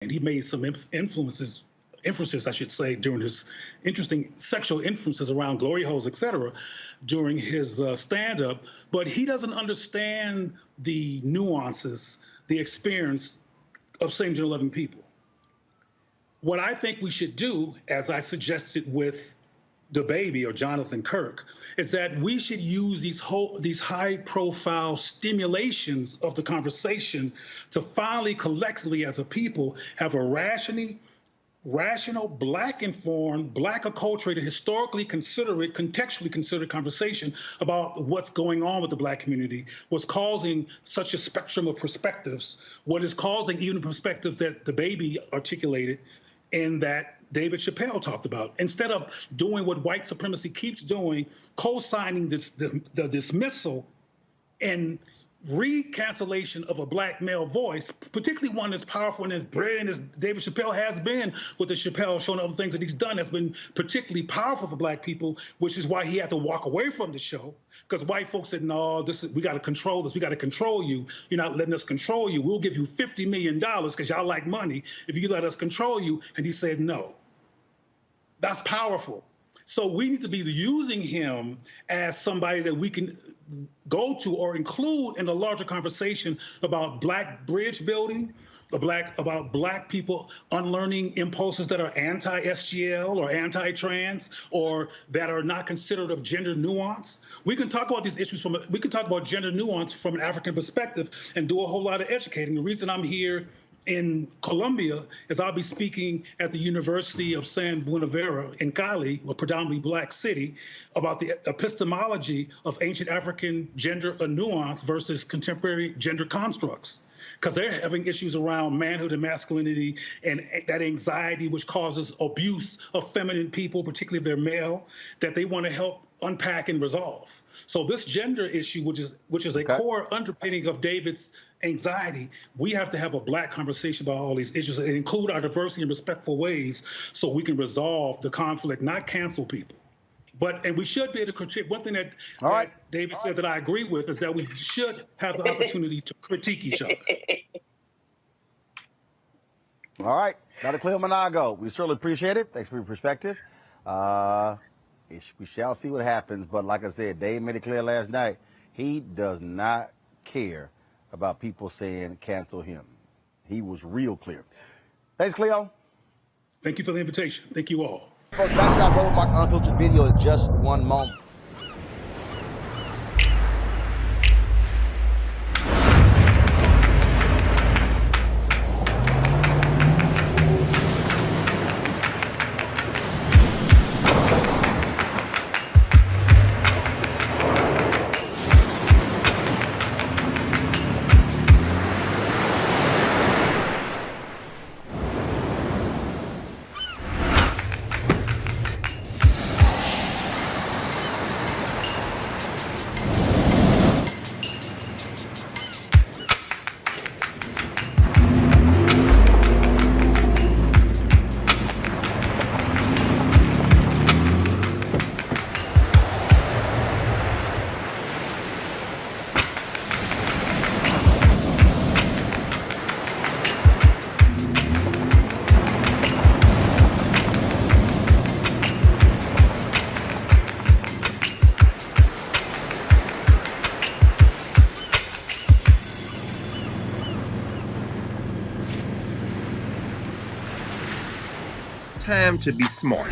And he made some inferences, I should say, during his interesting sexual inferences around glory holes, et cetera, during his stand-up. But he doesn't understand the nuances, the experience of same-gender loving people. What I think we should do, as I suggested with the baby or Jonathan Kirk, is that we should use these high-profile stimulations of the conversation to finally, collectively, as a people, have a rational, Black-informed, Black-acculturated, historically considerate, contextually considered conversation about what's going on with the Black community, what's causing such a spectrum of perspectives, what is causing even a perspective that the baby articulated and that David Chappelle talked about. Instead of doing what white supremacy keeps doing, co-signing the dismissal and re-cancellation of a Black male voice, particularly one as powerful and as brilliant as David Chappelle has been with the Chappelle Show and other things that he's done, has been particularly powerful for Black people, which is why he had to walk away from the show, because white folks said, no, we got to control this. We got to control you. You're not letting us control you. We'll give you $50 million because y'all like money if you let us control you. And he said, no. That's powerful. So we need to be using him as somebody that we can go to or include in a larger conversation about Black bridge building, about Black people unlearning impulses that are anti-SGL or anti-trans or that are not considerate of gender nuance. We can talk about these issues we can talk about gender nuance from an African perspective and do a whole lot of educating. The reason I'm here in Colombia is I'll be speaking at the University of San Buenaventura in Cali, a predominantly Black city, about the epistemology of ancient African gender nuance versus contemporary gender constructs. Because they're having issues around manhood and masculinity and that anxiety which causes abuse of feminine people, particularly if they're male, that they want to help unpack and resolve. So this gender issue, which is a core underpinning of David's anxiety, we have to have a Black conversation about all these issues and include our diversity in respectful ways so we can resolve the conflict, not cancel people. And we should be able to critique. One thing that David said that I agree with is that we should have the opportunity to critique each other. All right, Dr. Cleo Monago, we certainly appreciate it. Thanks for your perspective. We shall see what happens, but like I said, Dave made it clear last night, he does not care about people saying cancel him. He was real clear. Thanks, Cleo. Thank you for the invitation. Thank you all. Folks, back to our Roland Martin Unfiltered video in just one moment. Time to be smart.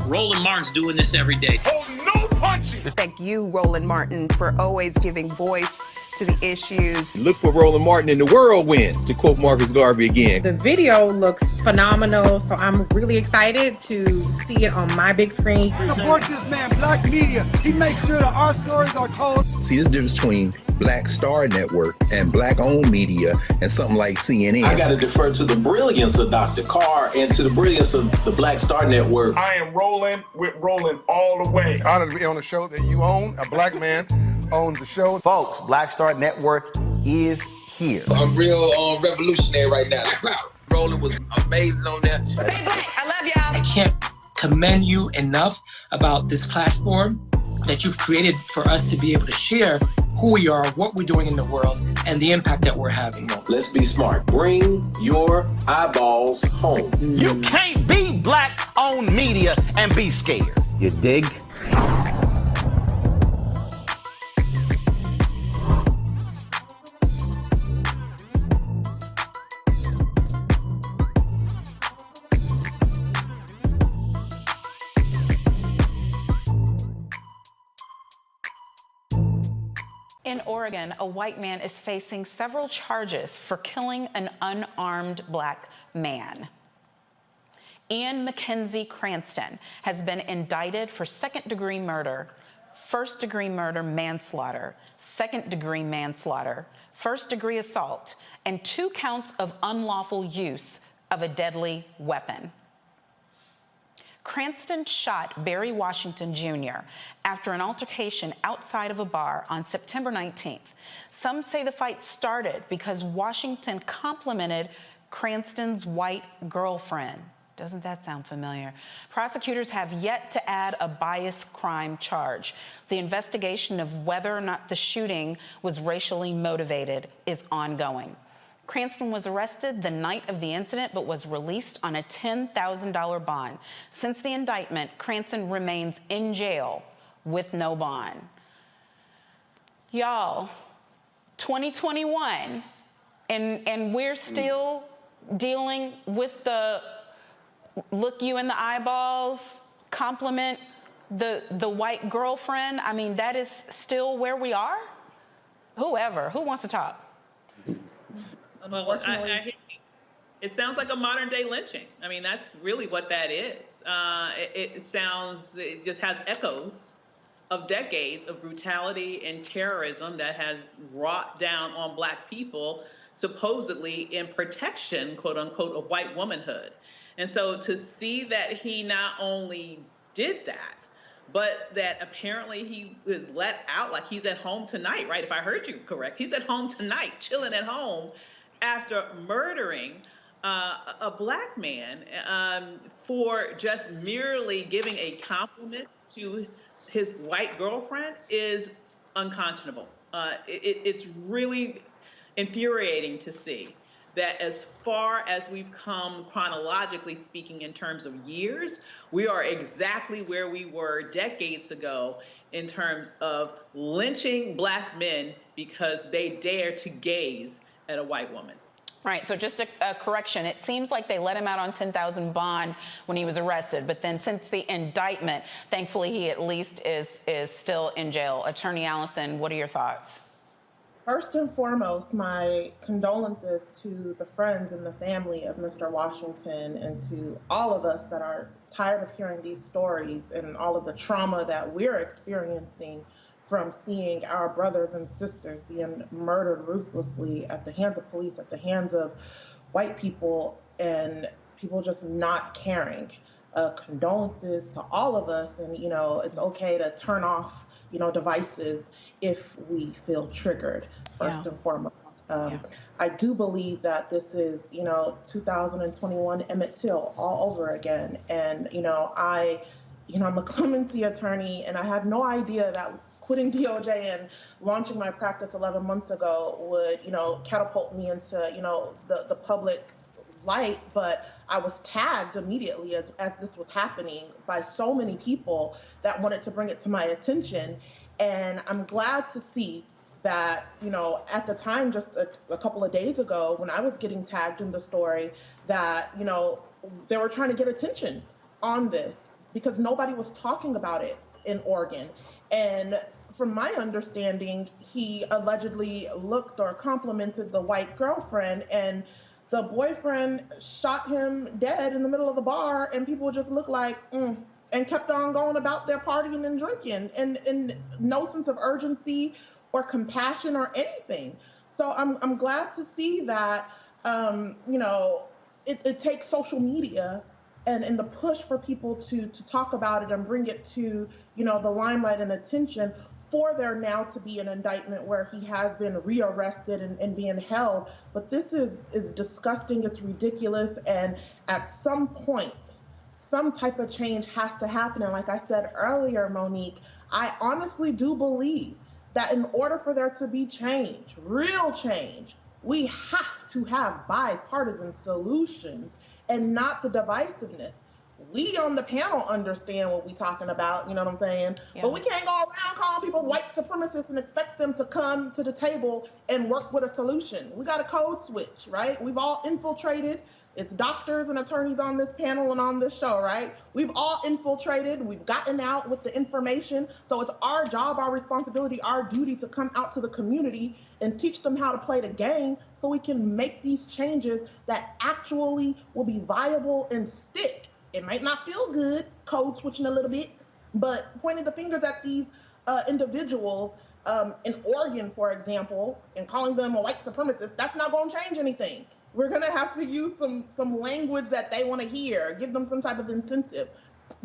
Roland Martin's doing this every day. Oh, no punches! Thank you, Roland Martin, for always giving voice to the issues. Look for Roland Martin in the whirlwind, to quote Marcus Garvey again. The video looks phenomenal, so I'm really excited to see it on my big screen. Support this man, Black media. He makes sure that our stories are told. See, this difference between Black Star Network and Black-owned media and something like CNN. I got to defer to the brilliance of Dr. Carr and to the brilliance of the Black Star Network. I am Roland with Roland all the way. Honored to be on a show that you own. A Black man owns the show. Folks, Black Star Network is here. I'm real revolutionary right now. Roland was amazing on that. I love y'all. I can't commend you enough about this platform that you've created for us to be able to share who we are, what we're doing in the world, and the impact that we're having. Let's be smart. Bring your eyeballs home. You can't be black-owned media and be scared. You dig? In Oregon, a white man is facing several charges for killing an unarmed black man. Ian Mackenzie Cranston has been indicted for second-degree murder, first-degree murder manslaughter, second-degree manslaughter, first-degree assault, and 2 counts of unlawful use of a deadly weapon. Cranston shot Barry Washington Jr. after an altercation outside of a bar on September 19th. Some say the fight started because Washington complimented Cranston's white girlfriend. Doesn't that sound familiar? Prosecutors have yet to add a bias crime charge. The investigation of whether or not the shooting was racially motivated is ongoing. Cranston was arrested the night of the incident but was released on a $10,000 bond. Since the indictment, Cranston remains in jail with no bond. Y'all, 2021, and we're still dealing with the look you in the eyeballs, compliment the white girlfriend. I mean, that is still where we are? Who wants to talk? Well, it sounds like a modern day lynching. I mean, that's really what that is. It just has echoes of decades of brutality and terrorism that has wrought down on black people, supposedly in protection, quote unquote, of white womanhood. And so to see that he not only did that, but that apparently he was let out, like he's at home tonight, right? If I heard you correct, he's at home tonight, chilling at home, after murdering a black man for just merely giving a compliment to his white girlfriend is unconscionable. It's really infuriating to see that as far as we've come chronologically speaking in terms of years, we are exactly where we were decades ago in terms of lynching black men because they dare to gaze at a white woman. Right, so just a correction. It seems like they let him out on $10,000 bond when he was arrested, but then since the indictment, thankfully he at least is still in jail. Attorney Allison, what are your thoughts? First and foremost, my condolences to the friends and the family of Mr. Washington and to all of us that are tired of hearing these stories and all of the trauma that we're experiencing from seeing our brothers and sisters being murdered ruthlessly at the hands of police, at the hands of white people, and people just not caring. Condolences to all of us, and it's okay to turn off devices if we feel triggered, first and foremost. I do believe that this is 2021 Emmett Till all over again, and I'm a clemency attorney, and I had no idea that quitting DOJ and launching my practice 11 months ago would, catapult me into, the public light. But I was tagged immediately as this was happening by so many people that wanted to bring it to my attention. And I'm glad to see that, at the time, just a couple of days ago, when I was getting tagged in the story, that, they were trying to get attention on this because nobody was talking about it in Oregon. And from my understanding, he allegedly looked or complimented the white girlfriend, and the boyfriend shot him dead in the middle of the bar, and people just looked like, and kept on going about their partying and drinking, and no sense of urgency or compassion or anything. So I'm glad to see that, it takes social media and the push for people to talk about it and bring it to, the limelight and attention for there now to be an indictment where he has been rearrested and being held. But this is disgusting, it's ridiculous, and at some point, some type of change has to happen. And like I said earlier, Monique, I honestly do believe that in order for there to be change, real change, we have to have bipartisan solutions and not the divisiveness. We on the panel understand what we're talking about, you know what I'm saying? Yeah. But we can't go around calling people white supremacists and expect them to come to the table and work with a solution. We got a code switch, right? We've all infiltrated. It's doctors and attorneys on this panel and on this show, right? We've all infiltrated. We've gotten out with the information. So it's our job, our responsibility, our duty to come out to the community and teach them how to play the game so we can make these changes that actually will be viable and stick. It might not feel good, code switching a little bit, but pointing the fingers at these individuals in Oregon, for example, and calling them a white supremacist, that's not going to change anything. We're going to have to use some language that they want to hear, give them some type of incentive,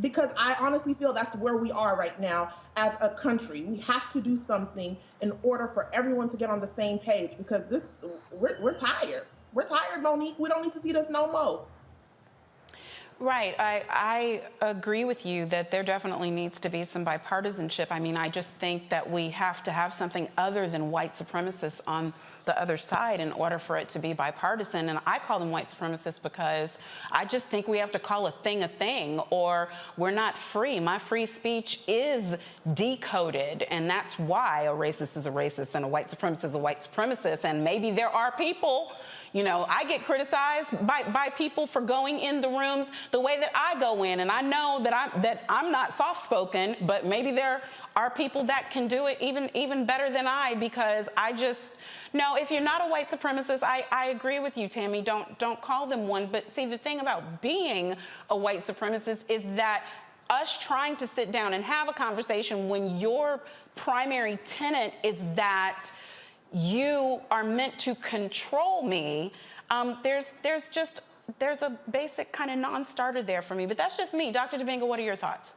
because I honestly feel that's where we are right now as a country. We have to do something in order for everyone to get on the same page, because we're tired. We're tired, Monique. We don't need to see this no more. Right. I agree with you that there definitely needs to be some bipartisanship. I mean, I just think that we have to have something other than white supremacists on the other side in order for it to be bipartisan. And I call them white supremacists because I just think we have to call a thing, or we're not free. My free speech is decoded, and that's why a racist is a racist and a white supremacist is a white supremacist. And maybe there are people, you know, I get criticized by people for going in the rooms the way that I go in, and I know that I'm not soft-spoken, but maybe there are people that can do it even better than I, because I just no. If you're not a white supremacist, I agree with you, Tammy. Don't call them one. But see, the thing about being a white supremacist is that us trying to sit down and have a conversation when your primary tenet is that you are meant to control me, there's a basic kind of non-starter there for me. But that's just me. Dr. Domingo, what are your thoughts?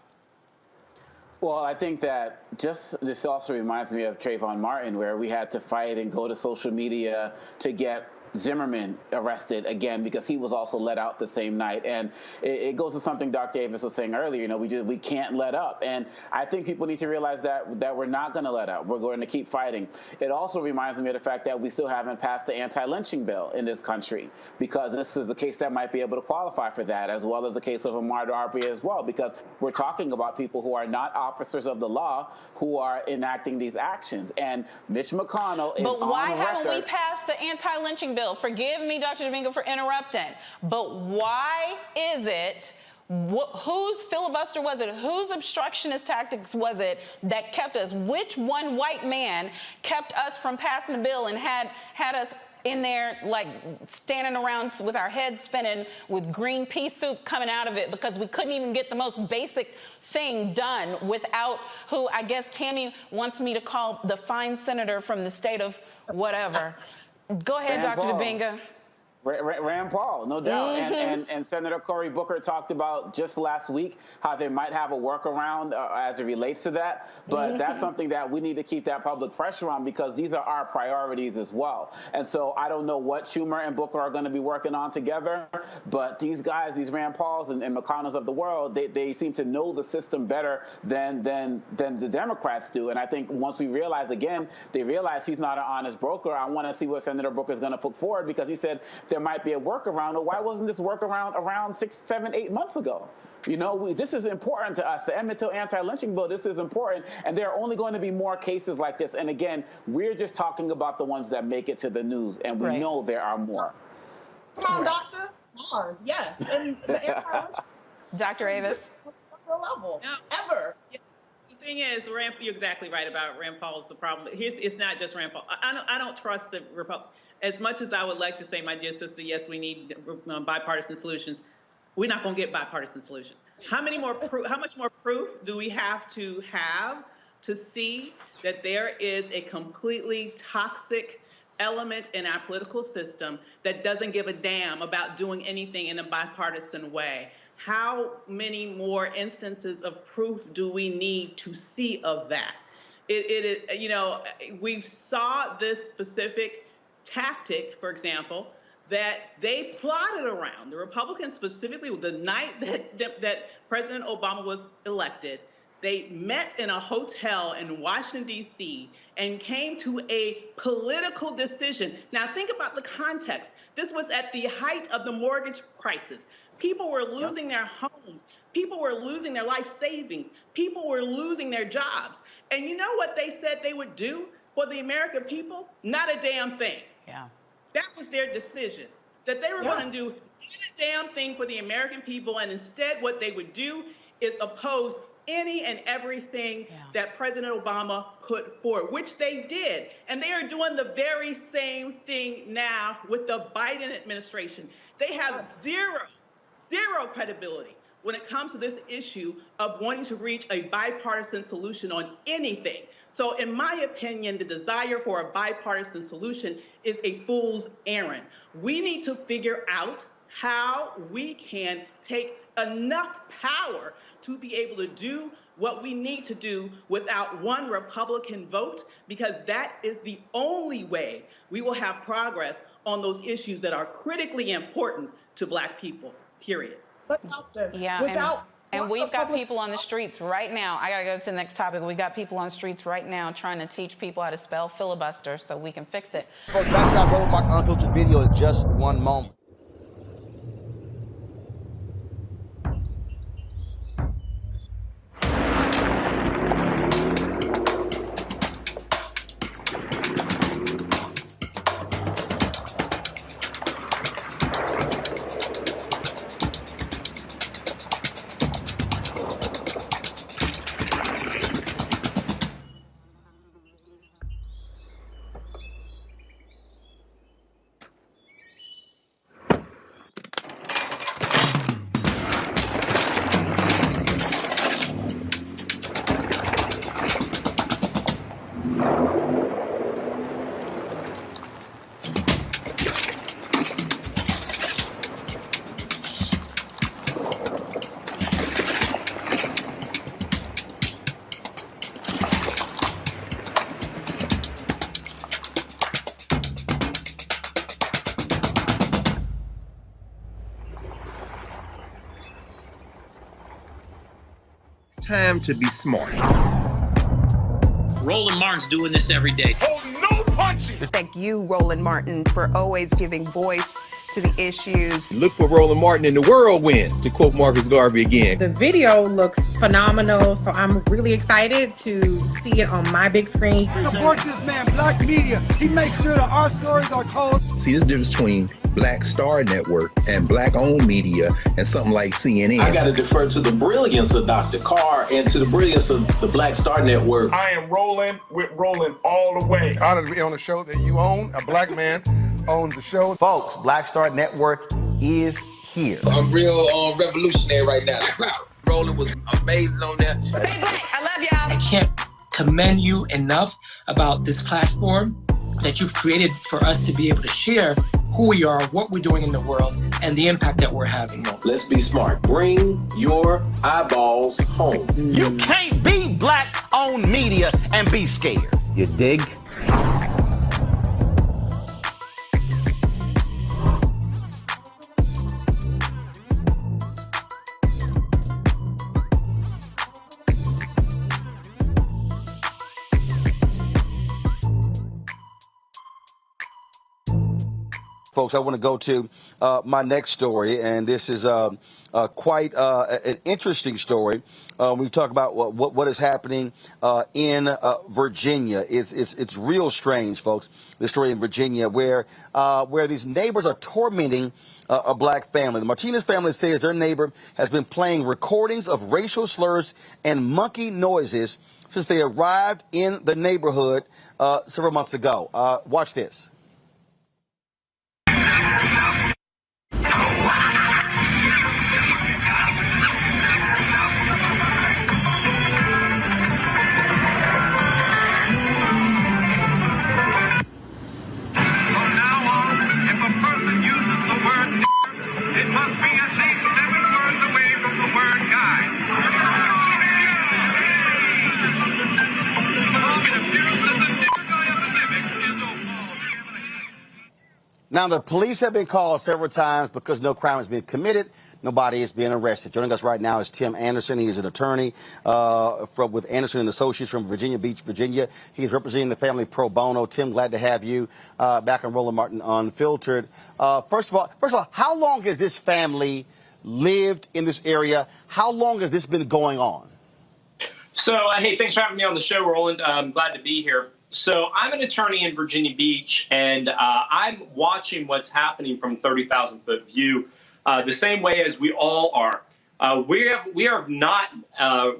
Well, I think that this also reminds me of Trayvon Martin, where we had to fight and go to social media to get Zimmerman arrested again because he was also let out the same night. And it goes to something Dr. Davis was saying earlier, you know, we can't let up. And I think people need to realize that we're not going to let up. We're going to keep fighting. It also reminds me of the fact that we still haven't passed the anti-lynching bill in this country, because this is a case that might be able to qualify for that, as well as the case of Ahmaud Arbery as well, because we're talking about people who are not officers of the law who are enacting these actions. And Mitch McConnell is on record. But why haven't we passed the anti-lynching bill? Forgive me, Dr. Domingo, for interrupting, but why is it, whose filibuster was it, whose obstructionist tactics was it that kept us, which one white man kept us from passing the bill and had us in there like standing around with our heads spinning with green pea soup coming out of it because we couldn't even get the most basic thing done without who I guess Tammy wants me to call the fine senator from the state of whatever. Go ahead, Dr. Domingo. Rand Paul, no doubt. And Senator Cory Booker talked about just last week how they might have a workaround as it relates to that. But that's something that we need to keep that public pressure on, because these are our priorities as well. And so I don't know what Schumer and Booker are going to be working on together, but these guys, these Rand Pauls and McConnells of the world, they seem to know the system better than the Democrats do. And I think once we realize, again, they realize he's not an honest broker, I want to see what Senator Booker is going to put forward, because he said there might be a workaround. Or why wasn't this workaround around 6, 7, 8 months ago? You know, this is important to us. The Emmett Till anti-lynching bill, this is important. And there are only going to be more cases like this. And again, we're just talking about the ones that make it to the news. And we know there are more. Come on, Doctor. Mars, yes. And the anti-lynching Dr. Avis. Level, ever. The thing is, you're exactly right about Rand Paul is the problem. It's not just Rand Paul. I don't trust the Republicans. As much as I would like to say, my dear sister, yes, we need bipartisan solutions, we're not going to get bipartisan solutions. How much more proof do we have to see that there is a completely toxic element in our political system that doesn't give a damn about doing anything in a bipartisan way? How many more instances of proof do we need to see of that? You know, we saw this specific tactic, for example, that they plotted around. The Republicans specifically, the night that President Obama was elected, They met in a hotel in Washington, D.C., and came to a political decision. Now, think about the context. This was at the height of the mortgage crisis. People were losing their homes. People were losing their life savings. People were losing their jobs. And you know what they said they would do for the American people? Not a damn thing. Yeah. That was their decision, that they were going to do not a damn thing for the American people, and instead what they would do is oppose any and everything that President Obama put forward, which they did. And they are doing the very same thing now with the Biden administration. They have zero credibility when it comes to this issue of wanting to reach a bipartisan solution on anything. So in my opinion, the desire for a bipartisan solution is a fool's errand. We need to figure out how we can take enough power to be able to do what we need to do without one Republican vote, because that is the only way we will have progress on those issues that are critically important to Black people, period. And we've got people on the streets right now. I got to go to the next topic. We got people on the streets right now trying to teach people how to spell filibuster so we can fix it. Folks, back to our Roland Martin Unfiltered video in just one moment. Time to be smart. Roland Martin's doing this every day. Oh, no punches! Thank you, Roland Martin, for always giving voice to the issues. Look for Roland Martin in the whirlwind, to quote Marcus Garvey again. The video looks phenomenal, so I'm really excited to see it on my big screen. Support this man, Black Media. He makes sure that our stories are told. See, there's a difference between Black Star Network and Black-owned media and something like CNN. I got to defer to the brilliance of Dr. Carr and to the brilliance of the Black Star Network. I am rolling with Roland all the way. Honored to be on a show that you own. A Black man owns the show. Folks, Black Star Network is here. I'm real revolutionary right now. Like, wow, Roland was amazing on there. Stay Black. I love y'all. I can't commend you enough about this platform that you've created for us to be able to share who we are, what we're doing in the world, and the impact that we're having. Let's be smart. Bring your eyeballs home. You can't be Black-owned media and be scared. You dig? Folks, I want to go to my next story, and this is quite an interesting story. We talk about what is happening in Virginia. It's real strange, folks. This story in Virginia, where these neighbors are tormenting a Black family. The Martinez family says their neighbor has been playing recordings of racial slurs and monkey noises since they arrived in the neighborhood several months ago. Watch this. Now, the police have been called several times because no crime has been committed. Nobody is being arrested. Joining us right now is Tim Anderson. He is an attorney with Anderson and Associates from Virginia Beach, Virginia. He is representing the family pro bono. Tim, glad to have you back on Roland Martin Unfiltered. First of all, how long has this family lived in this area? How long has this been going on? So, hey, thanks for having me on the show, Roland. I'm glad to be here. So I'm an attorney in Virginia Beach, and I'm watching what's happening from 30,000-foot view the same way as we all are. We have not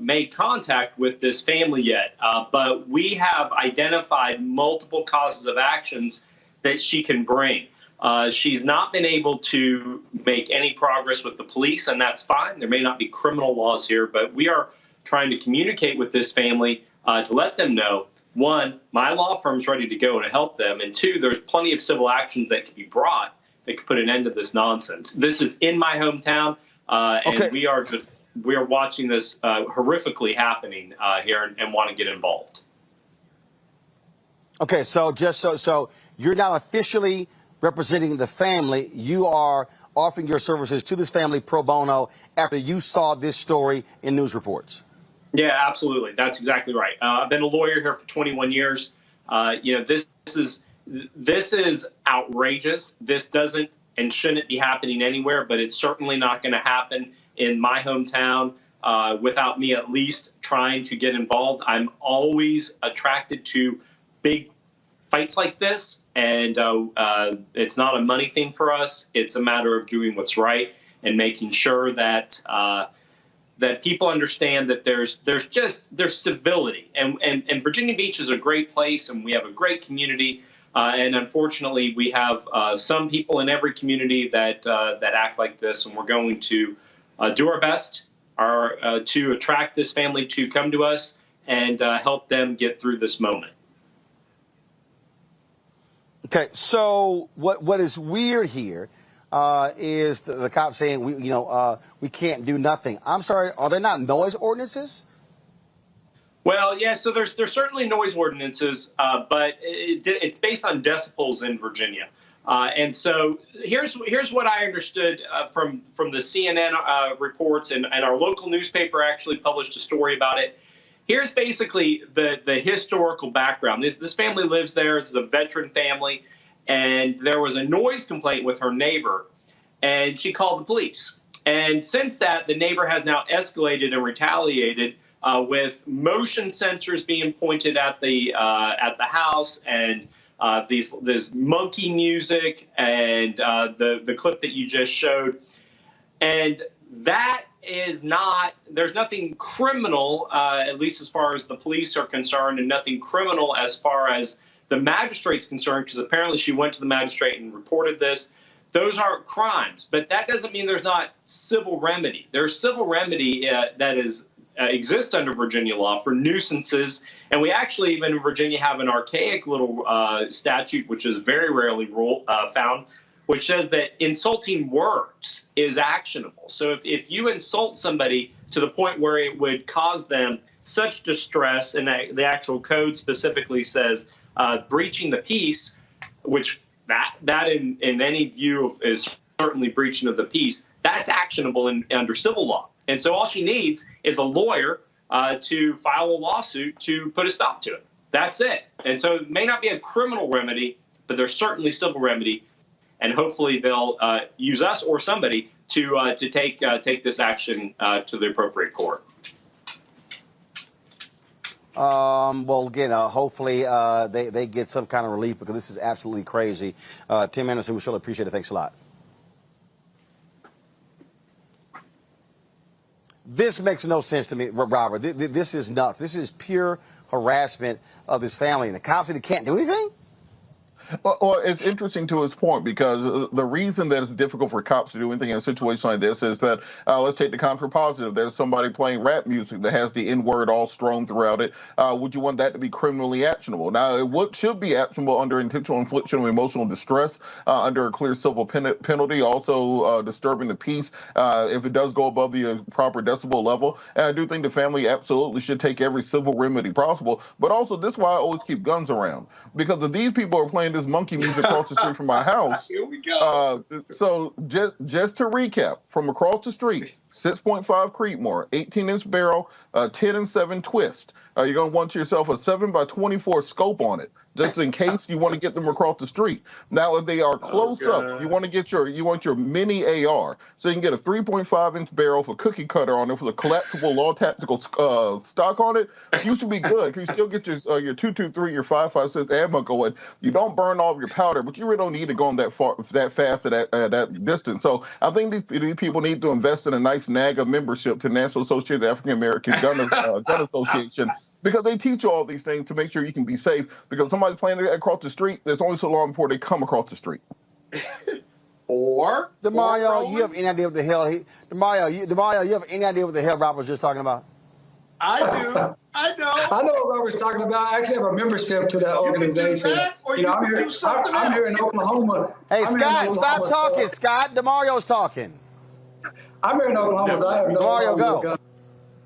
made contact with this family yet, but we have identified multiple causes of actions that she can bring. She's not been able to make any progress with the police, and that's fine. There may not be criminal laws here, but we are trying to communicate with this family to let them know, one, my law firm's ready to go to help them, and two, there's plenty of civil actions that could be brought that could put an end to this nonsense. This is in my hometown, and we are watching this horrifically happening here and want to get involved. Okay, so so you're not officially representing the family. You are offering your services to this family pro bono after you saw this story in news reports. Yeah, absolutely. That's exactly right. I've been a lawyer here for 21 years. This is outrageous. This doesn't and shouldn't be happening anywhere, but it's certainly not going to happen in my hometown without me at least trying to get involved. I'm always attracted to big fights like this, and it's not a money thing for us. It's a matter of doing what's right and making sure that that people understand that there's civility, and Virginia Beach is a great place, and we have a great community, and unfortunately we have some people in every community that act like this, and we're going to do our best to attract this family to come to us and help them get through this moment. Okay, so what is weird here is the cops saying we can't do nothing. I'm sorry, are there not noise ordinances? Well, yeah, so there's certainly noise ordinances, but it's based on decibels in Virginia. And so here's what I understood from the CNN reports, and our local newspaper actually published a story about it. Here's basically the historical background. This family lives there. This is a veteran family. And there was a noise complaint with her neighbor, and she called the police. And since that, the neighbor has now escalated and retaliated with motion sensors being pointed at the house, and this monkey music, and the clip that you just showed. And that is not, there's nothing criminal, at least as far as the police are concerned, and nothing criminal as far as the magistrate's concerned, because apparently she went to the magistrate and reported this. Those aren't crimes, but that doesn't mean there's not civil remedy. There's civil remedy that exists under Virginia law for nuisances, and we actually even in Virginia have an archaic little statute, which is very rarely found, which says that insulting words is actionable. So if you insult somebody to the point where it would cause them such distress, and the actual code specifically says breaching the peace, which that in any view is certainly breaching of the peace, that's actionable under civil law. And so all she needs is a lawyer to file a lawsuit to put a stop to it. That's it. And so it may not be a criminal remedy, but there's certainly civil remedy. And hopefully they'll use us or somebody to take this action to the appropriate court. Well, again, hopefully they get some kind of relief, because this is absolutely crazy. Tim Anderson, we surely appreciate it. Thanks a lot. This makes no sense to me, Robert. This is nuts. This is pure harassment of this family, and the cops can't do anything? Well, it's interesting to his point, because the reason that it's difficult for cops to do anything in a situation like this is that, let's take the contrapositive. There's somebody playing rap music that has the N-word all strewn throughout it. Would you want that to be criminally actionable? Now, what should be actionable under intentional infliction of emotional distress, under a clear civil penalty, also disturbing the peace, if it does go above the proper decibel level. And I do think the family absolutely should take every civil remedy possible. But also, this is why I always keep guns around, because if these people are playing this this monkey moves across the street from my house. Here we go. So just to recap, from across the street, 6.5 Creedmoor, 18-inch barrel, 10 and 7 twist. You're going to want yourself a 7x24 scope on it, just in case you want to get them across the street. Now, if they are close up, you want your mini AR, so you can get a 3.5-inch barrel for cookie cutter on it with a collapsible all tactical stock on it. You should be good. You still get your 223, your 5.56 ammo going. You don't burn all of your powder, but you really don't need to go on that fast at that distance. So I think these people need to invest in a nice NAGA membership to National Association of African American Gun Association, because they teach you all these things to make sure you can be safe. Because somebody's playing across the street, there's only so long before they come across the street. DeMario, you have any idea what the hell DeMario, you have any idea what the hell Robert was just talking about? I do. I know. I know what Robert's talking about. I actually have a membership to that organization. I'm here in Oklahoma. Hey, Scott, stop talking, Scott. DeMario's talking. I'm here in Oklahoma, so I have no DeMario, go. gun.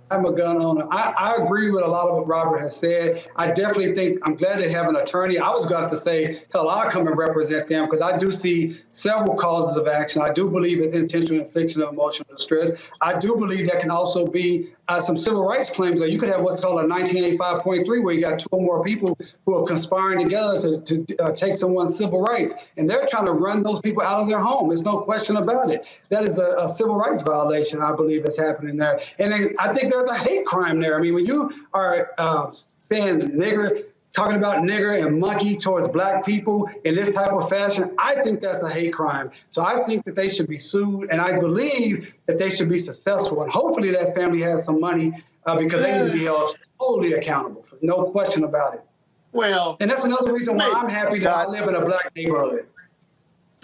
I'm a gun owner. I agree with a lot of what Robert has said. I definitely think I'm glad they have an attorney. I was going to say, hell, I'll come and represent them, because I do see several causes of action. I do believe in intentional infliction of emotional distress. I do believe there can also be some civil rights claims. Or you could have what's called a 1985.3, where you got 2 or more people who are conspiring together to take someone's civil rights. And they're trying to run those people out of their home. There's no question about it. That is a civil rights violation, I believe, that's happening there. And then I think there's a hate crime there. I mean, when you are saying nigger, talking about nigger and monkey towards black people in this type of fashion, I think that's a hate crime. So I think that they should be sued, and I believe that they should be successful. And hopefully that family has some money, because they need to be held totally accountable, no question about it. Well, and that's another reason why I'm happy that I live in a black neighborhood.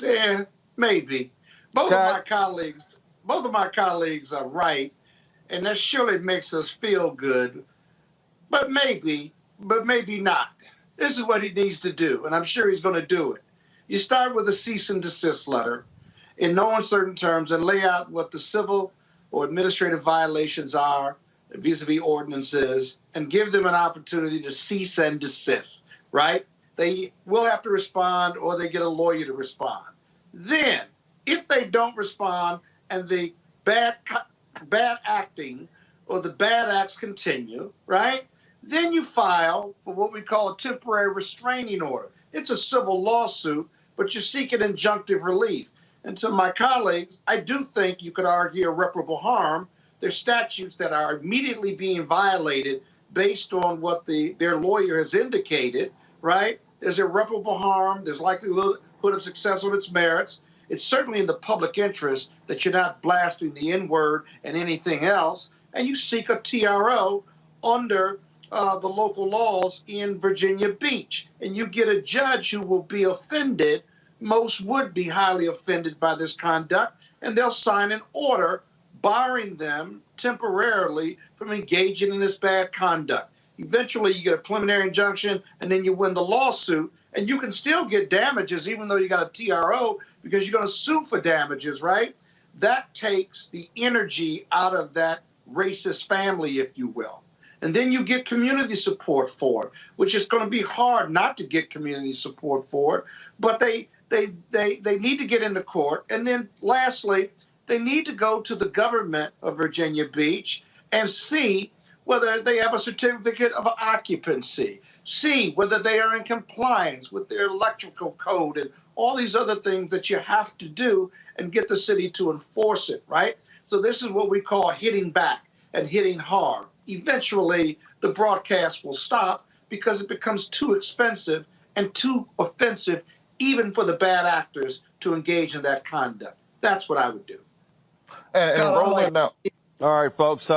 Yeah, maybe. Both of my colleagues are right. And that surely makes us feel good, but maybe not. This is what he needs to do, and I'm sure he's going to do it. You start with a cease and desist letter in no uncertain terms and lay out what the civil or administrative violations are vis-a-vis ordinances, and give them an opportunity to cease and desist, right? They will have to respond, or they get a lawyer to respond. Then, if they don't respond and the bad acting or the bad acts continue, right? Then you file for what we call a temporary restraining order. It's a civil lawsuit, but you seek an injunctive relief. And to my colleagues, I do think you could argue irreparable harm. There's statutes that are immediately being violated based on what their lawyer has indicated, right? There's irreparable harm. There's likelihood of success on its merits. It's certainly in the public interest that you're not blasting the N-word and anything else, and you seek a TRO under the local laws in Virginia Beach, and you get a judge who will be offended. Most would be highly offended by this conduct, and they'll sign an order barring them temporarily from engaging in this bad conduct. Eventually, you get a preliminary injunction, and then you win the lawsuit, and you can still get damages even though you got a TRO, because you're going to sue for damages, right? That takes the energy out of that racist family, if you will. And then you get community support for it, which is going to be hard not to get community support for it. But they need to get into court. And then lastly, they need to go to the government of Virginia Beach and see whether they have a certificate of occupancy, see whether they are in compliance with their electrical code and all these other things that you have to do, and get the city to enforce it, right? So this is what we call hitting back and hitting hard. Eventually, the broadcast will stop because it becomes too expensive and too offensive even for the bad actors to engage in that conduct. That's what I would do. And Roland, now. All right, folks.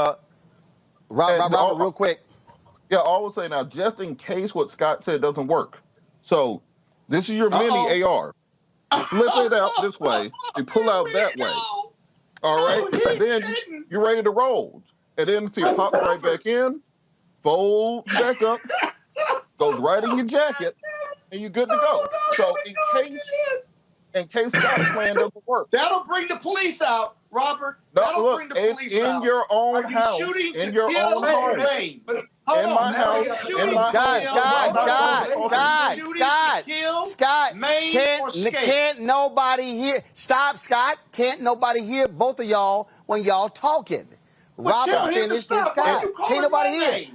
Robert, real quick. Yeah, I would say now, just in case what Scott said doesn't work. So this is your mini AR. You flip it out this way. You pull out that way. All right? And then you're ready to roll. And then if you pop right back in, fold back up, goes right in your jacket, and you're good to go. So in case Scott's plan doesn't work. That'll bring the police out, Robert. No, That'll look, bring the police out. in your own house, in your own home. in my house, in my Scott, can't nobody hear? Stop, Scott. Can't nobody hear both of y'all when y'all talking? Robert finished this, Scott. Can't nobody hear?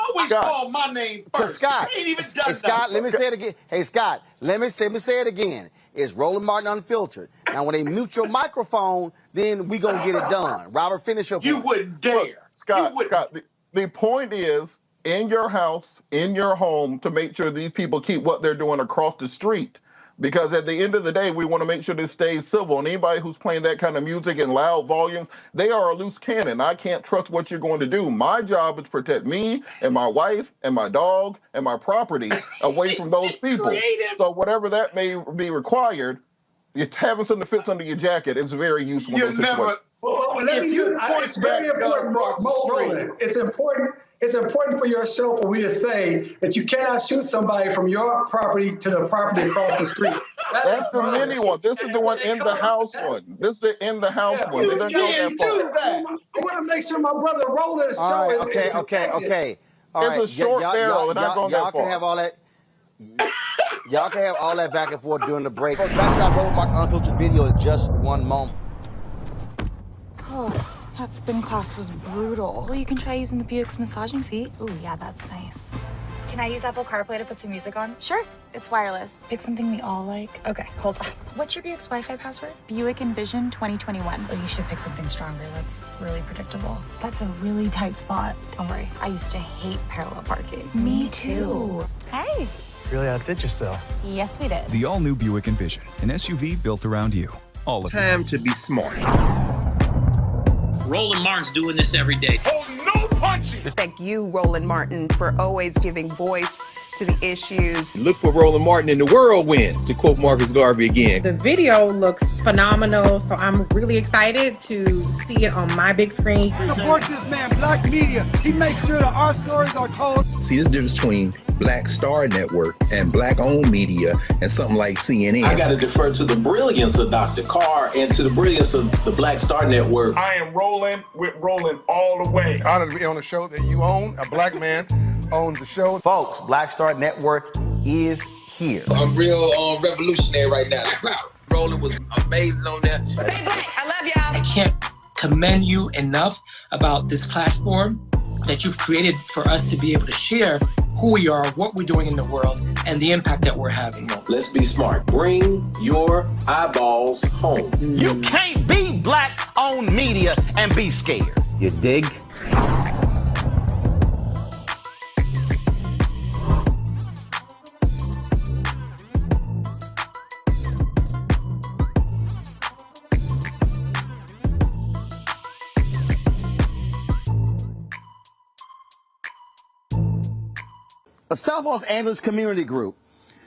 Always call my name first. Scott, I ain't even done Scott, let me say it again. Hey, Scott, let me say it again. It's Roland Martin Unfiltered. Now, when they mute your microphone, then we gonna get it done. Robert, finish your point. You wouldn't dare. Look, Scott, the point is, in your house, in your home, to make sure these people keep what they're doing across the street. Because at the end of the day, we want to make sure this stays civil. And anybody who's playing that kind of music in loud volumes, they are a loose cannon. I can't trust what you're going to do. My job is to protect me and my wife and my dog and my property away from those people. So whatever that may be required, having something that fits under your jacket is very useful in those situations. It's very important, Roland. It's important for your show for me to say that you cannot shoot somebody from your property to the property across the street. That's the mini one. This is the one in the house one. This is the in the house one. It doesn't go that far. I want to make sure my brother Roland's show is okay. All right. It's a short barrel and not going that far. Y'all can have all that. Y'all can have all that back and forth during the break. Back to our Roland Martin Unfiltered video in just one moment. Oh, that spin class was brutal. Well, you can try using the Buick's massaging seat. Ooh, yeah, that's nice. Can I use Apple CarPlay to put some music on? Sure, it's wireless. Pick something we all like. Okay, hold on. What's your Buick's Wi-Fi password? Buick Envision 2021. Oh, you should pick something stronger. That's really predictable. That's a really tight spot. Don't worry, I used to hate parallel parking. Me too. Hey. Really outdid yourself. Yes, we did. The all-new Buick Envision, an SUV built around you. All of Time to be smart. Roland Martin's doing this every day. Oh, no punches! Thank you, Roland Martin, for always giving voice to the issues. Look for Roland Martin in the whirlwind, to quote Marcus Garvey again. The video looks phenomenal, so I'm really excited to see it on my big screen. Support this man, Black Media. He makes sure that our stories are told. See, this difference between Black Star Network and Black-owned media and something like CNN. I got to defer to the brilliance of Dr. Carr and to the brilliance of the Black Star Network. I am Roland with Roland all the way. Honored to be on a show that you own. A black man owns the show. Folks, Black Star Network is here. I'm real revolutionary right now. Wow. Roland was amazing on that. Stay black. I love y'all. I can't commend you enough about this platform that you've created for us to be able to share who we are, what we're doing in the world, and the impact that we're having. Let's be smart. Bring your eyeballs home. You can't be Black-owned media and be scared. You dig? A South Los Angeles community group,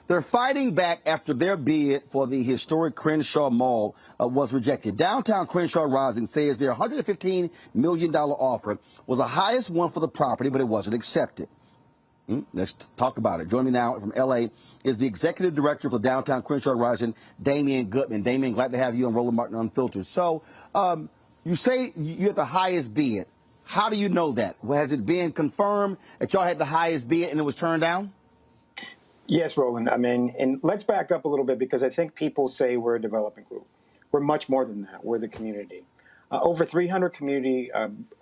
they're fighting back after their bid for the historic Crenshaw Mall was rejected. Downtown Crenshaw Rising says their $115 million offer was the highest one for the property, but it wasn't accepted. Let's talk about it. Joining me now from L.A. is the executive director for Downtown Crenshaw Rising, Damian Gutman. Damian, glad to have you on Roland Martin Unfiltered. So you say you have the highest bid. How do you know that? Has it been confirmed that y'all had the highest bid and it was turned down? Yes, Roland. I mean, and let's back up a little bit because I think people say we're a development group. We're much more than that. We're the community. Over 300 community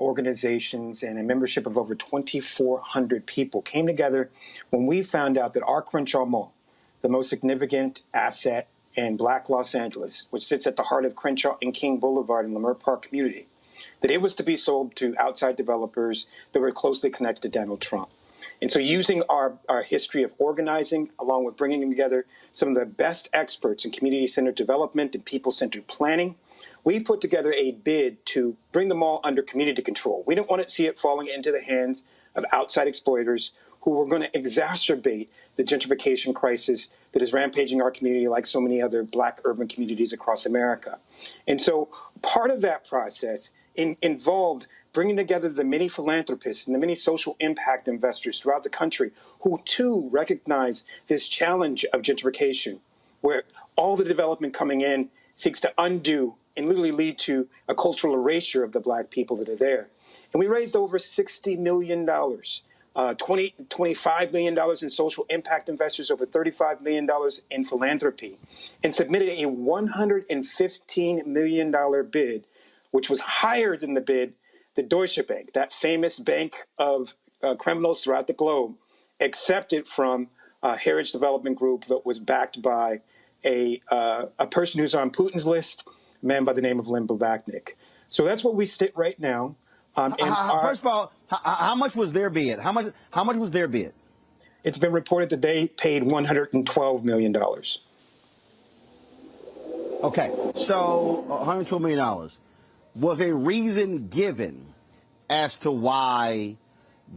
organizations and a membership of over 2,400 people came together when we found out that our Crenshaw Mall, the most significant asset in Black Los Angeles, which sits at the heart of Crenshaw and King Boulevard and Leimert Park community, that it was to be sold to outside developers that were closely connected to Donald Trump. And so using our history of organizing, along with bringing together some of the best experts in community-centered development and people-centered planning, we put together a bid to bring the mall under community control. We didn't want to see it falling into the hands of outside exploiters who were going to exacerbate the gentrification crisis that is rampaging our community like so many other Black urban communities across America. And so part of that process involved bringing together the many philanthropists and the many social impact investors throughout the country who, too, recognize this challenge of gentrification, where all the development coming in seeks to undo and literally lead to a cultural erasure of the Black people that are there. And we raised over $60 million $25 million in social impact investors, over $35 million in philanthropy, and submitted a $115 million bid, which was higher than the bid that Deutsche Bank, that famous bank of criminals throughout the globe, accepted from Heritage Development Group that was backed by a person who's on Putin's list, a man by the name of Len Blavatnik. So that's where we sit right now. First of all, how much was their bid? How much was their bid? It's been reported that they paid $112 million. Okay, so $112 million. Was a reason given as to why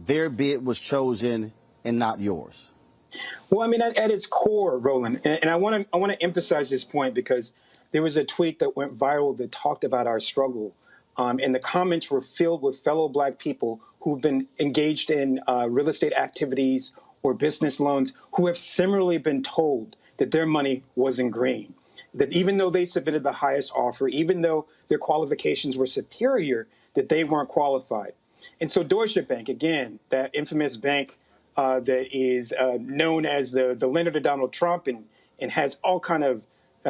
their bid was chosen and not yours? Well, I mean, at its core, Roland, and I want to emphasize this point because there was a tweet that went viral that talked about our struggle. And the comments were filled with fellow Black people who've been engaged in real estate activities or business loans who have similarly been told that their money wasn't green, that even though they submitted the highest offer, even though their qualifications were superior, that they weren't qualified. And so Deutsche Bank, again, that infamous bank that is known as the lender to Donald Trump and has all kind of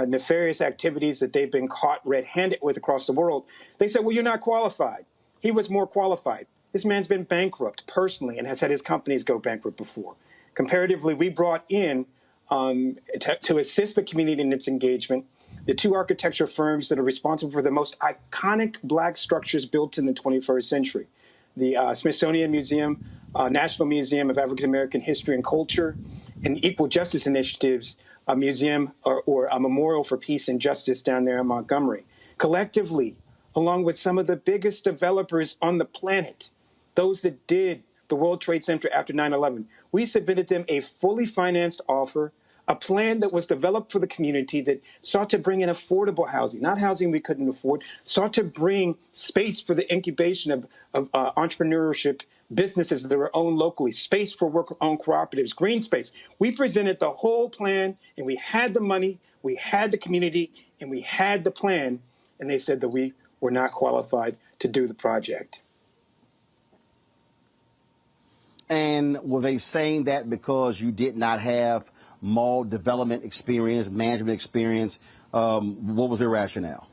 nefarious activities that they've been caught red-handed with across the world. They said, well, you're not qualified. He was more qualified. This man's been bankrupt personally and has had his companies go bankrupt before. Comparatively, we brought in to assist the community in its engagement the two architecture firms that are responsible for the most iconic Black structures built in the 21st century. The Smithsonian Museum, National Museum of African American History and Culture, and Equal Justice Initiatives, a museum or a memorial for peace and justice down there in Montgomery. Collectively, along with some of the biggest developers on the planet, those that did the World Trade Center after 9/11, we submitted them a fully financed offer, a plan that was developed for the community that sought to bring in affordable housing, not housing we couldn't afford, sought to bring space for the incubation of entrepreneurship, businesses that are owned locally, space for worker-owned cooperatives, green space. We presented the whole plan, and we had the money, we had the community, and we had the plan, and they said that we were not qualified to do the project. And were they saying that because you did not have mall development experience, management experience? What was their rationale?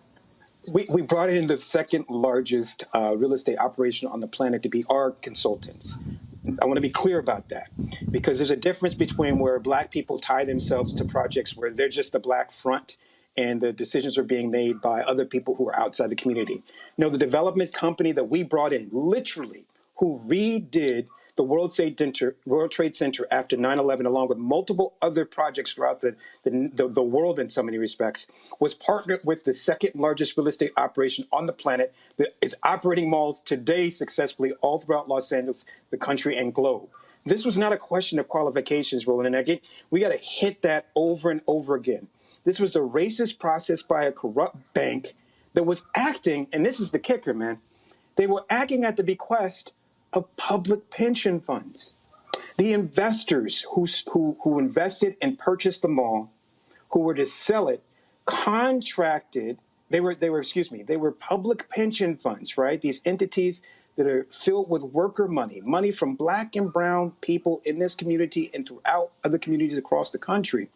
We brought in the second largest real estate operation on the planet to be our consultants. I want to be clear about that because there's a difference between where Black people tie themselves to projects where they're just the Black front and the decisions are being made by other people who are outside the community. No, the development company that we brought in, literally, who redid the World Trade Center after 9/11, along with multiple other projects throughout the world in so many respects, was partnered with the second largest real estate operation on the planet that is operating malls today successfully all throughout Los Angeles, the country, and globe. This was not a question of qualifications, Roland. And again, we got to hit that over and over again. This was a racist process by a corrupt bank that was acting, and this is the kicker, man, they were acting at the bequest of public pension funds. The investors who invested and purchased the mall, who were to sell it, contracted. They were public pension funds, right? These entities that are filled with worker money from Black and brown people in this community and throughout other communities across the country.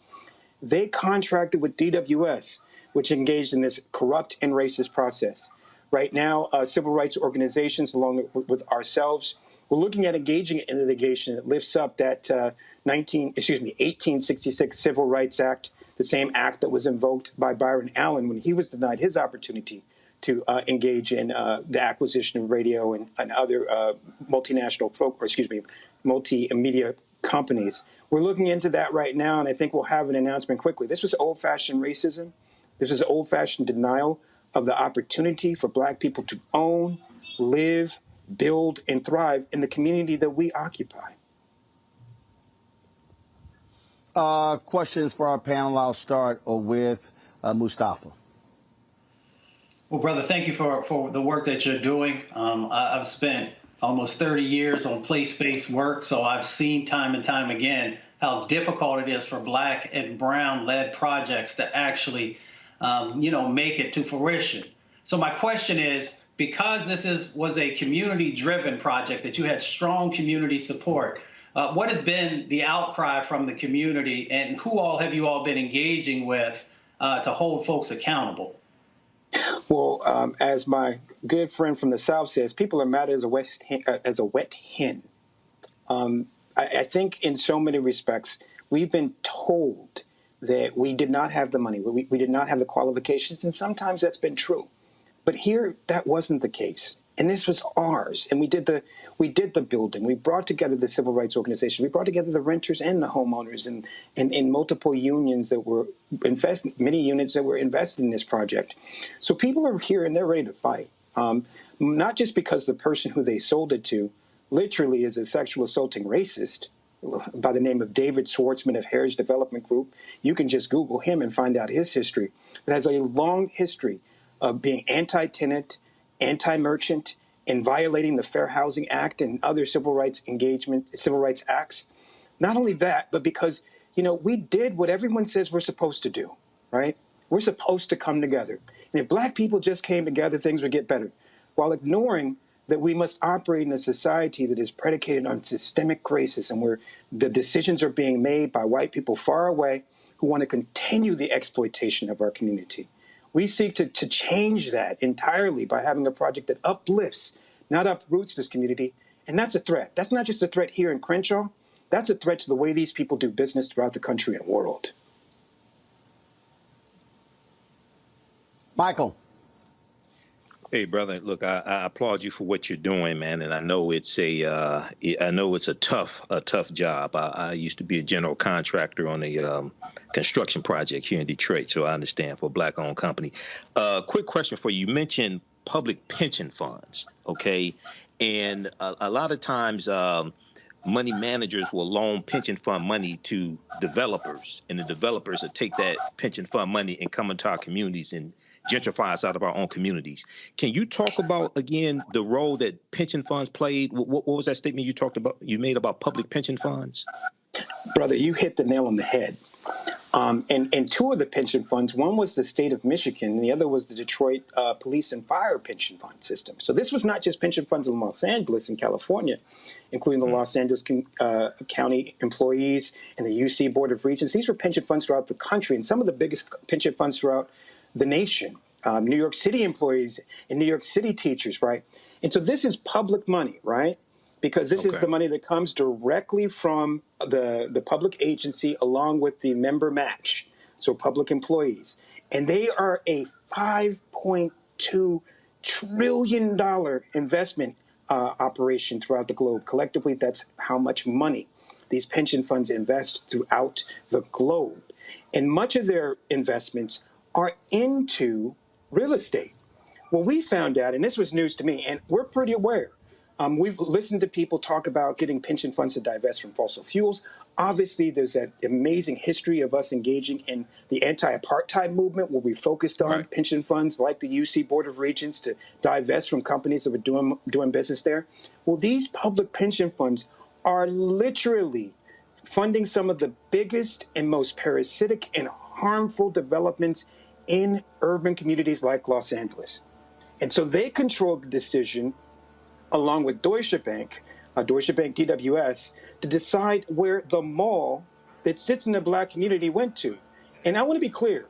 They contracted with DWS, which engaged in this corrupt and racist process. Right now, civil rights organizations, along with ourselves, we're looking at engaging in litigation that lifts up that 1866 Civil Rights Act, the same act that was invoked by Byron Allen when he was denied his opportunity to engage in the acquisition of radio and other multimedia companies. We're looking into that right now, and I think we'll have an announcement quickly. This was old-fashioned racism. This is old-fashioned denial of the opportunity for Black people to own, live, build, and thrive in the community that we occupy. Questions for our panel. I'll start with Mustafa. Well, brother, thank you for the work that you're doing. I've spent almost 30 years on place-based work, so I've seen time and time again how difficult it is for Black and brown-led projects to actually make it to fruition. So my question is, because was a community-driven project, that you had strong community support, what has been the outcry from the community, and who all have you all been engaging with to hold folks accountable? Well, as my good friend from the South says, people are mad as a wet hen. I think in so many respects, we've been told that we did not have the money, we did not have the qualifications, and sometimes that's been true. But here, that wasn't the case, and this was ours. And we did the building. We brought together the civil rights organization. We brought together the renters and the homeowners, and multiple unions that were many units that were invested in this project. So people are here and they're ready to fight. Not just because the person who they sold it to literally is a sexual assaulting racist by the name of David Schwartzman of Heritage Development Group. You can just Google him and find out his history. It has a long history of being anti-tenant, anti-merchant, and violating the Fair Housing Act and other civil rights acts. Not only that, but because, we did what everyone says we're supposed to do, right? We're supposed to come together. And if black people just came together, things would get better, while ignoring that we must operate in a society that is predicated on systemic racism, where the decisions are being made by white people far away who want to continue the exploitation of our community. We seek to change that entirely by having a project that uplifts, not uproots this community. And that's a threat. That's not just a threat here in Crenshaw. That's a threat to the way these people do business throughout the country and world. Michael. Hey, brother, look, I applaud you for what you're doing, man, and I know it's a tough job. I used to be a general contractor on a construction project here in Detroit, so I understand, for a black-owned company. Quick question for you. You mentioned public pension funds, okay? And a lot of times money managers will loan pension fund money to developers, and the developers will take that pension fund money and come into our communities and gentrify us out of our own communities. Can you talk about, again, the role that pension funds played? What was that statement you made about public pension funds? Brother, you hit the nail on the head. And two of the pension funds, one was the state of Michigan, and the other was the Detroit Police and Fire Pension Fund System. So this was not just pension funds in Los Angeles and California, including the Los Angeles County employees and the UC Board of Regents. These were pension funds throughout the country, and some of the biggest pension funds throughout the nation. New York City employees and New York City teachers, right? And so this is public money, right? Because this is the money that comes directly from the public agency along with the member match, so public employees. And they are a $5.2 trillion investment operation throughout the globe. Collectively, that's how much money these pension funds invest throughout the globe. And much of their investments are into real estate. Well, we found out, and this was news to me, and we're pretty aware. We've listened to people talk about getting pension funds to divest from fossil fuels. Obviously, there's that amazing history of us engaging in the anti-apartheid movement, where we focused on pension funds like the UC Board of Regents to divest from companies that were doing business there. Well, these public pension funds are literally funding some of the biggest and most parasitic and harmful developments in urban communities like Los Angeles. And so they control the decision, along with Deutsche Bank DWS, to decide where the mall that sits in the black community went to. And I want to be clear,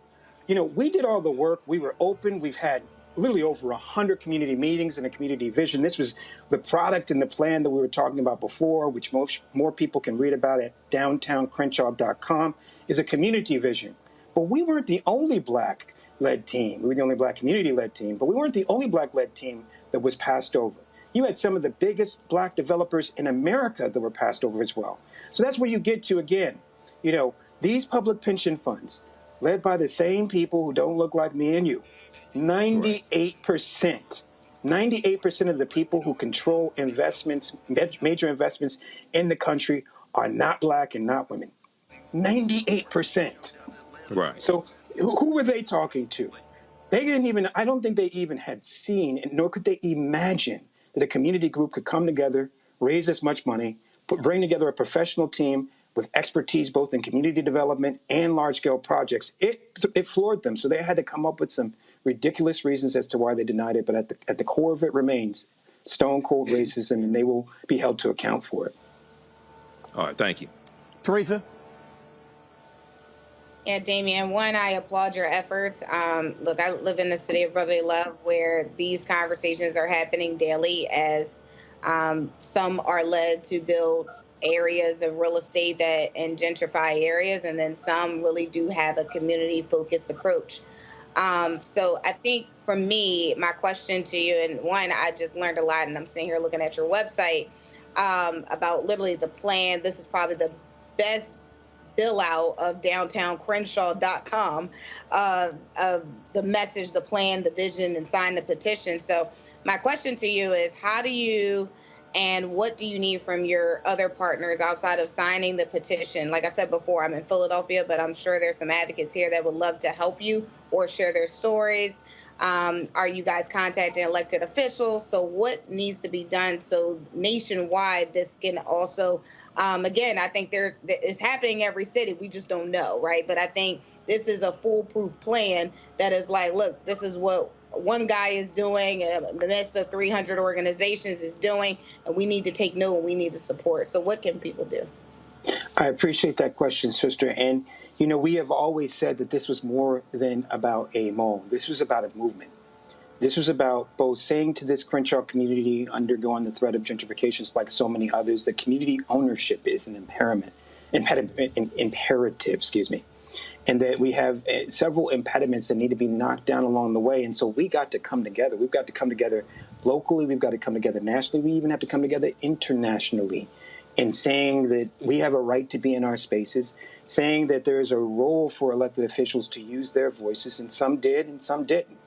we did all the work. We were open. We've had literally over 100 community meetings and a community vision. This was the product and the plan that we were talking about before, which more people can read about at downtowncrenshaw.com, is a community vision. But we weren't the only black-led team. We were the only black community-led team, but we weren't the only black-led team that was passed over. You had some of the biggest black developers in America that were passed over as well. So that's where you get to, again, these public pension funds, led by the same people who don't look like me and you, 98% of the people who control investments, major investments in the country, are not black and not women. 98%. Right. So who were they talking to? They didn't even, I don't think they even had seen, and nor could they imagine that a community group could come together, raise this much money, bring together a professional team with expertise both in community development and large-scale projects. It floored them, so they had to come up with some ridiculous reasons as to why they denied it, but at the core of it remains stone cold racism, and they will be held to account for it. All right, thank you. Teresa? Yeah, Damian, one, I applaud your efforts. Look, I live in the city of brotherly love where these conversations are happening daily as some are led to build areas of real estate that in gentrify areas, and then some really do have a community-focused approach. So I think for me, my question to you, and one, I just learned a lot, and I'm sitting here looking at your website about literally the plan. This is probably the best bill out of downtowncrenshaw.com of the message, the plan, the vision, and sign the petition. So my question to you is, how do you and what do you need from your other partners outside of signing the petition? Like I said before, I'm in Philadelphia, but I'm sure there's some advocates here that would love to help you or share their stories. Are you guys contacting elected officials? So what needs to be done so nationwide this can also, again, I think it's happening in every city. We just don't know, right? But I think this is a foolproof plan that is like, look, this is what one guy is doing, the midst of 300 organizations is doing, and we need to take note and we need to support. So what can people do? I appreciate that question, sister. And, you know, we have always said that this was more than about a mall. This was about a movement. This was about both saying to this Crenshaw community undergoing the threat of gentrifications like so many others, that community ownership is an imperative, and that we have several impediments that need to be knocked down along the way. And so we got to come together. We've got to come together locally. We've got to come together nationally. We even have to come together internationally in saying that we have a right to be in our spaces, saying that there is a role for elected officials to use their voices, and some did and some didn't.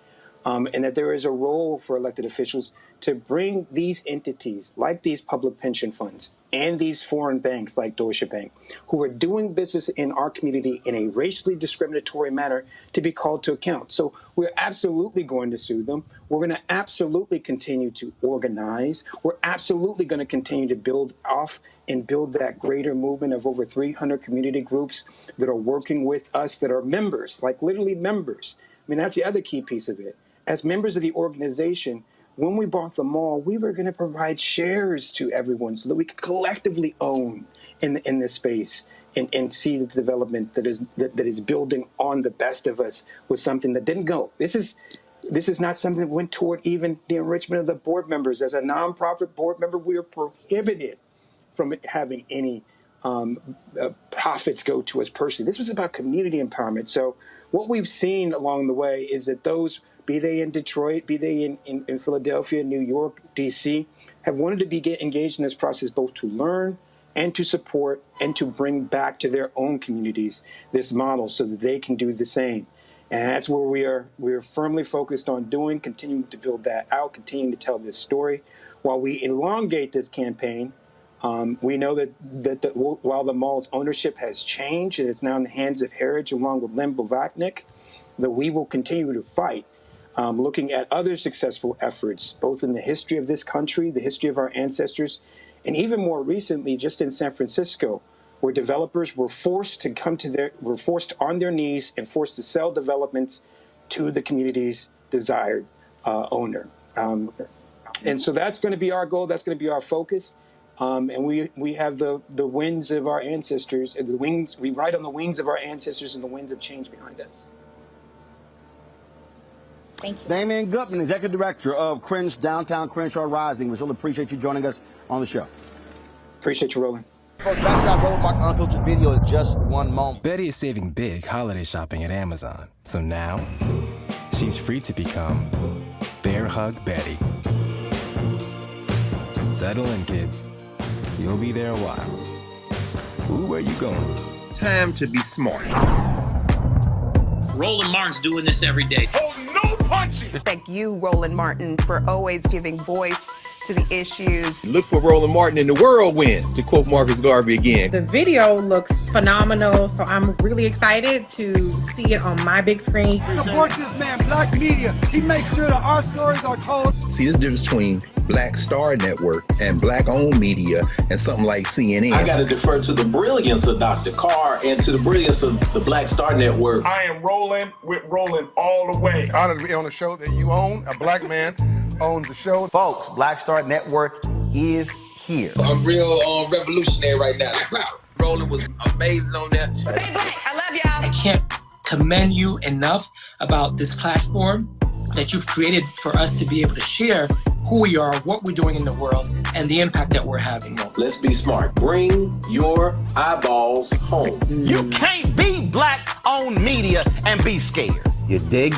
And that there is a role for elected officials to bring these entities like these public pension funds and these foreign banks like Deutsche Bank, who are doing business in our community in a racially discriminatory manner, to be called to account. So we're absolutely going to sue them. We're going to absolutely continue to organize. We're absolutely going to continue to build off and build that greater movement of over 300 community groups that are working with us, that are members, like literally members. I mean, that's the other key piece of it. As members of the organization, when we bought the mall, we were going to provide shares to everyone so that we could collectively own in this space and see the development that is building on the best of us with something that didn't go. This is not something that went toward even the enrichment of the board members. As a nonprofit board member, we are prohibited from having any profits go to us personally. This was about community empowerment. So what we've seen along the way is that those, be they in Detroit, be they in Philadelphia, New York, D.C., have wanted to be engaged in this process both to learn and to support and to bring back to their own communities this model so that they can do the same. And that's where we are firmly focused on doing, continuing to build that out, continuing to tell this story. While we elongate this campaign, we know that while the mall's ownership has changed and it's now in the hands of Heritage along with Len Blavacnik, that we will continue to fight, looking at other successful efforts, both in the history of this country, the history of our ancestors, and even more recently, just in San Francisco, where developers were forced on their knees and forced to sell developments to the community's desired owner. And so that's going to be our goal. That's going to be our focus. And we have the winds of our ancestors, and we ride on the wings of our ancestors and the winds of change behind us. Thank you. Damian Gutman, Executive Director of Downtown Crenshaw Rising. We really appreciate you joining us on the show. Appreciate you, Roland. Folks, back to our Roland Mark Unfiltered video in just one moment. Betty is saving big holiday shopping at Amazon. So now, she's free to become Bear Hug Betty. Settle in, kids. You'll be there a while. Ooh, where you going? Time to be smart. Roland Martin's doing this every day. Oh, no punches! Thank you, Roland Martin, for always giving voice to the issues. Look for Roland Martin in the whirlwind, to quote Marcus Garvey again. The video looks phenomenal, so I'm really excited to see it on my big screen. Support this man, Black media. He makes sure that our stories are told. See, this difference between Black Star Network and black-owned media and something like CNN. I got to defer to the brilliance of Dr. Carr and to the brilliance of the Black Star Network. I am Roland with Roland all the way. Honored to be on a show that you own. A black man owns the show. Folks, Black Star Network is here. I'm real revolutionary right now. Like, wow, Roland was amazing on there. Stay black. I love y'all. I can't commend you enough about this platform that you've created for us to be able to share who we are, what we're doing in the world, and the impact that we're having. Let's be smart. Bring your eyeballs home. You can't be black-owned media and be scared. You dig?